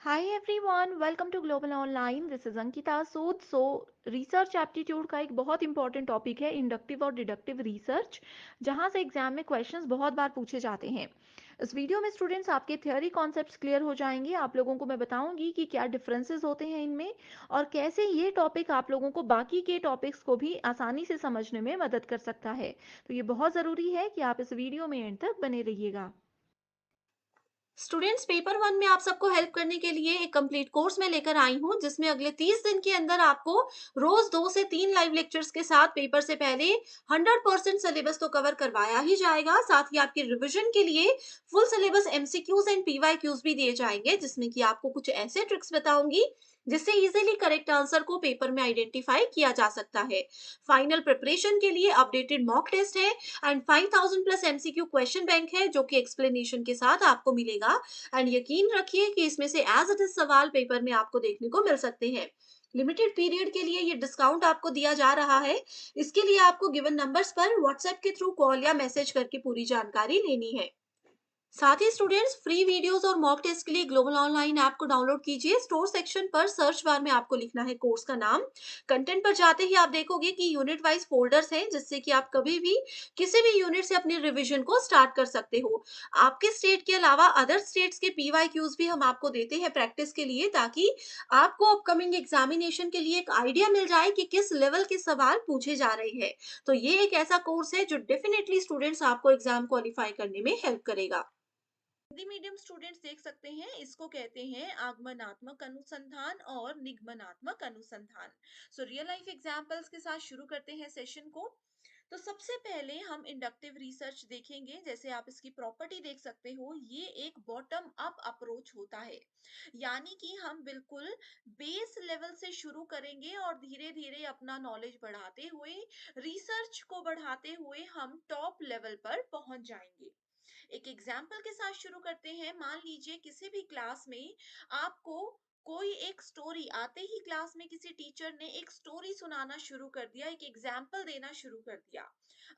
Hi everyone, welcome to Global Online. This is Ankita Sood. Research aptitude का एक बहुत important topic है inductive और डिडक्टिव रिसर्च, जहां से एग्जाम में क्वेश्चंस बहुत बार पूछे जाते हैं. इस वीडियो में स्टूडेंट्स आपके थ्योरी कॉन्सेप्ट्स क्लियर हो जाएंगे. आप लोगों को मैं बताऊंगी कि क्या डिफरेंसेस होते हैं इनमें और कैसे ये टॉपिक आप लोगों को बाकी के टॉपिक्स को भी आसानी से समझने में मदद कर सकता है. तो ये बहुत ज़रूरी है कि आप इस वीडियो में एंड तक बने रहिएगा. स्टूडेंट्स, पेपर वन में आप सबको हेल्प करने के लिए एक कंप्लीट कोर्स में लेकर आई हूँ, जिसमें अगले 30 दिन के अंदर आपको रोज 2 से 3 लाइव लेक्चर्स के साथ पेपर से पहले 100% सिलेबस तो कवर करवाया ही जाएगा। साथ ही आपकी रिवीजन के लिए full syllabus MCQs and PYQs भी दिए जाएंगे, जिसमें कि आपको कुछ ऐसे ट्रिक्स बताऊंगी जिससे इजीली करेक्ट आंसर को पेपर में आइडेंटिफाई किया जा सकता है। फाइनल प्रिपरेशन के लिए अपडेटेड मॉक टेस्ट है and 5000 plus MCQ question bank है, जो कि एक्सप्लेनेशन के साथ आपको मिलेगा। एंड यकीन रखिए कि इसमें से एज इट इज सवाल पेपर में आपको देखने को मिल सकते हैं। लिमिटेड पीरियड के लिए ये डिस्काउंट आपको दिया जा रहा है। इसके लिए आपको गिवन नंबर्स पर व्हाट्सएप के थ्रू कॉल या मैसेज करके पूरी जानकारी लेनी है। साथ ही स्टूडेंट्स, फ्री वीडियोस और मॉक टेस्ट के लिए ग्लोबल ऑनलाइन ऐप को डाउनलोड कीजिए। स्टोर सेक्शन पर सर्च बार में आपको लिखना है कोर्स का नाम। कंटेंट पर जाते ही आप देखोगे कि यूनिट वाइज फोल्डर्स हैं, जिससे कि आप कभी भी किसी भी यूनिट से अपनी रिवीजन को स्टार्ट कर सकते हो। आपके स्टेट के अलावा अदर स्टेट्स के पीवाईक्यूज भी हम आपको देते हैं प्रैक्टिस के लिए, ताकि आपको अपकमिंग एग्जामिनेशन के लिए एक आइडिया मिल जाए कि किस लेवल के सवाल पूछे जा रहे हैं। तो ये एक ऐसा कोर्स है जो डेफिनेटली स्टूडेंट्स आपको एग्जाम क्वालिफाई करने में हेल्प करेगा। हिंदी मीडियम स्टूडेंट्स देख सकते हैं, इसको कहते हैं आगमनात्मक अनुसंधान और निगमनात्मक अनुसंधान। रियल लाइफ एग्जांपल्स के साथ शुरू करते हैं सेशन को। तो सबसे पहले हम इंडक्टिव रिसर्च देखेंगे। जैसे आप इसकी प्रॉपर्टी देख सकते हो, ये एक बॉटम अप अप्रोच होता है, यानी कि हम बिल्कुल बेस लेवल से शुरू करेंगे और धीरे धीरे अपना नॉलेज बढ़ाते हुए, रिसर्च को बढ़ाते हुए हम टॉप लेवल पर पहुंच जाएंगे। एक एग्जाम्पल के साथ शुरू करते हैं। मान लीजिए किसी भी क्लास में आपको कोई एक स्टोरी, आते ही क्लास में किसी टीचर ने एक स्टोरी सुनाना शुरू कर दिया, एक एग्जाम्पल देना शुरू कर दिया।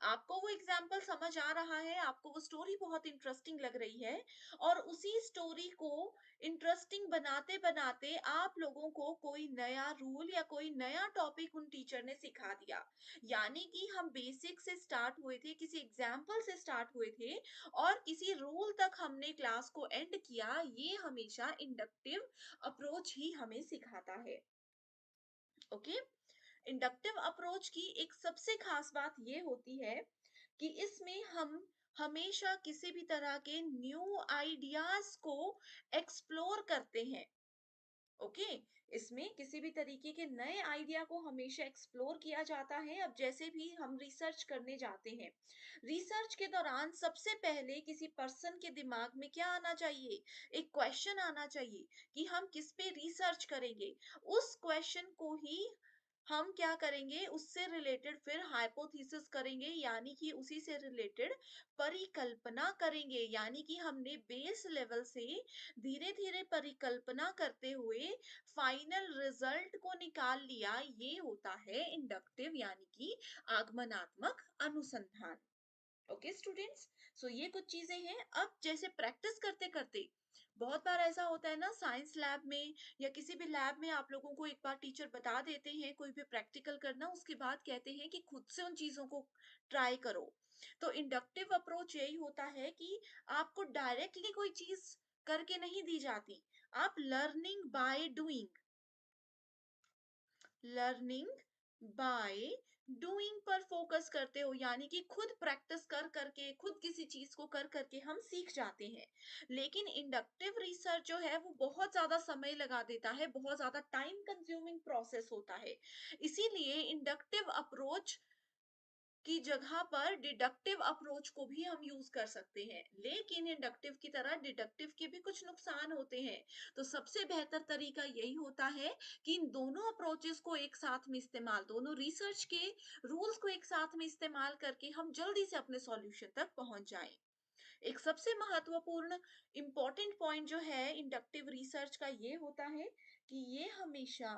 आपको वो एग्जाम्पल समझ आ रहा है, आपको वो स्टोरी बहुत इंटरेस्टिंग लग रही है, और उसी स्टोरी को इंटरेस्टिंग बनाते बनाते आप लोगों को कोई नया रूल या कोई नया टॉपिक उन टीचर ने सिखा दिया। यानी कि हम बेसिक से स्टार्ट हुए थे, किसी एग्जाम्पल से स्टार्ट हुए थे और किसी रूल तक हमने क्लास को एंड किया। ये हमेशा इंडक्टिव अप्रोच ही हमें सिखाता है। ओके। इंडक्टिव अप्रोच की एक सबसे खास बात ये होती है कि इसमें हम हमेशा किसी भी तरह के न्यू आइडियाज को एक्सप्लोर करते हैं। ओके। इसमें किसी भी तरीके के नए आइडिया को हमेशा एक्सप्लोर किया जाता है। अब जैसे भी हम रिसर्च करने जाते हैं, रिसर्च के दौरान सबसे पहले किसी पर्सन के दिमाग में क्या आना चाहिए? एक क्वेश्चन आना चाहिए कि हम किस पे रिसर्च करेंगे। उस क्वेश्चन को ही हम क्या करेंगे, उससे रिलेटेड फिर हाइपोथेसिस करेंगे, यानी कि उसी से रिलेटेड परिकल्पना करेंगे। यानी कि हमने बेस लेवल से धीरे धीरे परिकल्पना करते हुए फाइनल रिजल्ट को निकाल लिया। ये होता है इंडक्टिव यानी कि आगमनात्मक अनुसंधान। ओके स्टूडेंट्स, ये कुछ चीजें हैं। अब जैसे प्रैक्टिस करते करते बहुत बार ऐसा होता है ना, साइंस लैब में या किसी भी लैब में आप लोगों को एक बार टीचर बता देते हैं कोई भी प्रैक्टिकल करना, उसके बाद कहते हैं कि खुद से उन चीजों को ट्राई करो। तो इंडक्टिव अप्रोच यही होता है कि आपको डायरेक्टली कोई चीज करके नहीं दी जाती। आप लर्निंग बाय डूइंग पर फोकस करते हो, यानी कि खुद प्रैक्टिस कर करके, खुद किसी चीज को कर करके हम सीख जाते हैं। लेकिन इंडक्टिव रिसर्च जो है वो बहुत ज्यादा समय लगा देता है, बहुत ज्यादा टाइम कंज्यूमिंग प्रोसेस होता है। इसीलिए इंडक्टिव अप्रोच की जगह पर डिडक्टिव अप्रोच को भी हम यूज कर सकते हैं। लेकिन इंडक्टिव की तरह डिडक्टिव के भी कुछ नुकसान होते हैं। तो सबसे बेहतर तरीका यही होता है कि इन दोनों अप्रोचेस को एक साथ में इस्तेमाल, दोनों रिसर्च के रूल्स को एक साथ में इस्तेमाल करके हम जल्दी से अपने सॉल्यूशन तक पहुंच जाएं। एक सबसे महत्वपूर्ण इंपॉर्टेंट पॉइंट जो है इंडक्टिव रिसर्च का, ये होता है कि ये हमेशा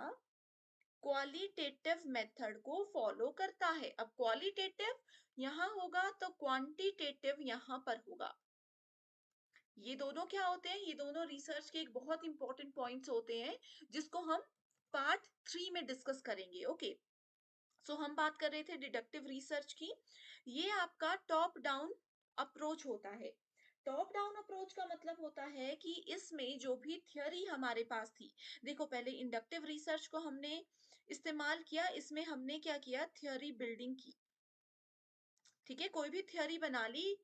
क्वालिटेटिव मेथड को फॉलो करता है। अब क्वालिटेटिव यहाँ होगा तो क्वांटिटेटिव यहाँ पर होगा। ये दोनों क्या होते हैं? ये दोनों रिसर्च के एक बहुत इंपॉर्टेंट पॉइंट्स होते हैं, जिसको हम पार्ट 3 में डिस्कस करेंगे। ओके, सो हम बात कर रहे थे डिडक्टिव रिसर्च की। ये आपका टॉप डाउन अप्रोच होता है। टॉप डाउन अप्रोच का मतलब होता है कि इसमें जो भी थ्योरी हमारे पास थी, देखो पहले इंडक्टिव रिसर्च को हमने इस्तेमाल किया, इसमें हमने क्या किया? थ्योरी बिल्डिंग की। ठीक है, कोई भी थ्योरी बना ली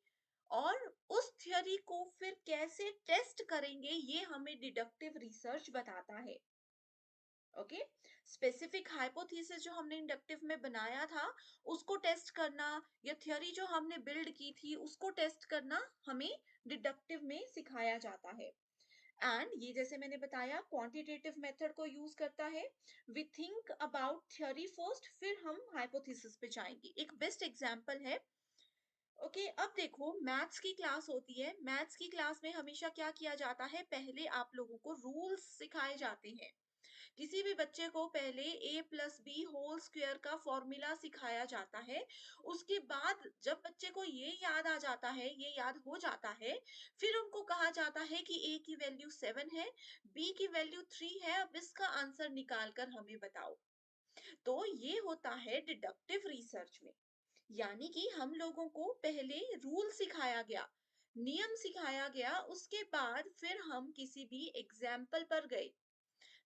और उस थ्योरी को फिर कैसे टेस्ट करेंगे, ये हमें डिडक्टिव रिसर्च बताता है। ओके, स्पेसिफिक हाइपोथेसिस जो हमने इंडक्टिव में बनाया था, उसको टेस्ट करना, या थ्योरी जो हमने बिल्ड की थी उसको टेस्ट करना, हमें डिडक्टिव में सिखाया जाता है। एंड ये जैसे मैंने बताया क्वांटिटेटिव मेथड को यूज करता है। We think about theory first, फिर हम हाइपोथेसिस पे जाएंगे। एक बेस्ट एग्जांपल है। ओके, अब देखो मैथ्स की क्लास होती है। मैथ्स की क्लास में हमेशा क्या किया जाता है? पहले आप लोगों को रूल्स सिखाए जाते हैं। किसी भी बच्चे को पहले a plus B whole square का फॉर्मूला सिखाया जाता है। उसके बाद जब बच्चे को ये याद आ जाता है, ये याद हो जाता है, फिर उनको कहा जाता है कि a की वैल्यू 7 है, b की वैल्यू 3 है, अब इसका आंसर निकाल कर हमें बताओ। तो ये होता है डिडक्टिव रिसर्च में। यानी कि हम लोगों को पहले रूल सिखाया गया, नियम सिखाया गया, उसके बाद फिर हम किसी भी एग्जाम्पल पर गए।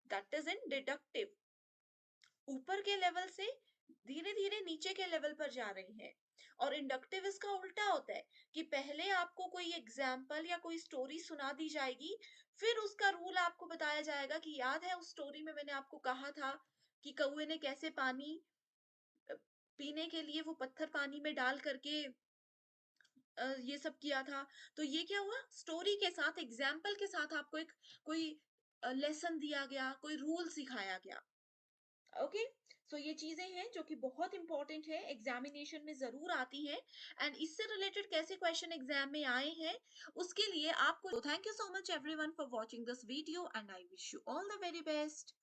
That is in deductive. ऊपर के लेवल से धीरे धीरे नीचे के लेवल पर जा रहे हैं। और इंडक्टिव इसका उल्टा होता है कि पहले आपको कोई एग्जाम्पल या कोई स्टोरी सुना दी जाएगी, फिर उसका रूल आपको बताया जाएगा कि याद है उस स्टोरी में मैंने आपको कहा था कि कौए ने कैसे पानी अ, पीने के लिए वो पत्थर पानी में डाल करके ये सब किया था। तो ये क्या हुआ? स्टोरी के साथ, एग्जाम्पल के साथ आपको एक कोई लेसन दिया गया, कोई रूल सिखाया गया। ओके, सो ये चीजें हैं जो कि बहुत इंपॉर्टेंट है, एग्जामिनेशन में जरूर आती हैं। एंड इससे रिलेटेड कैसे क्वेश्चन एग्जाम में आए हैं, उसके लिए आपको thank you so much everyone for watching this video, and I wish you all the very best.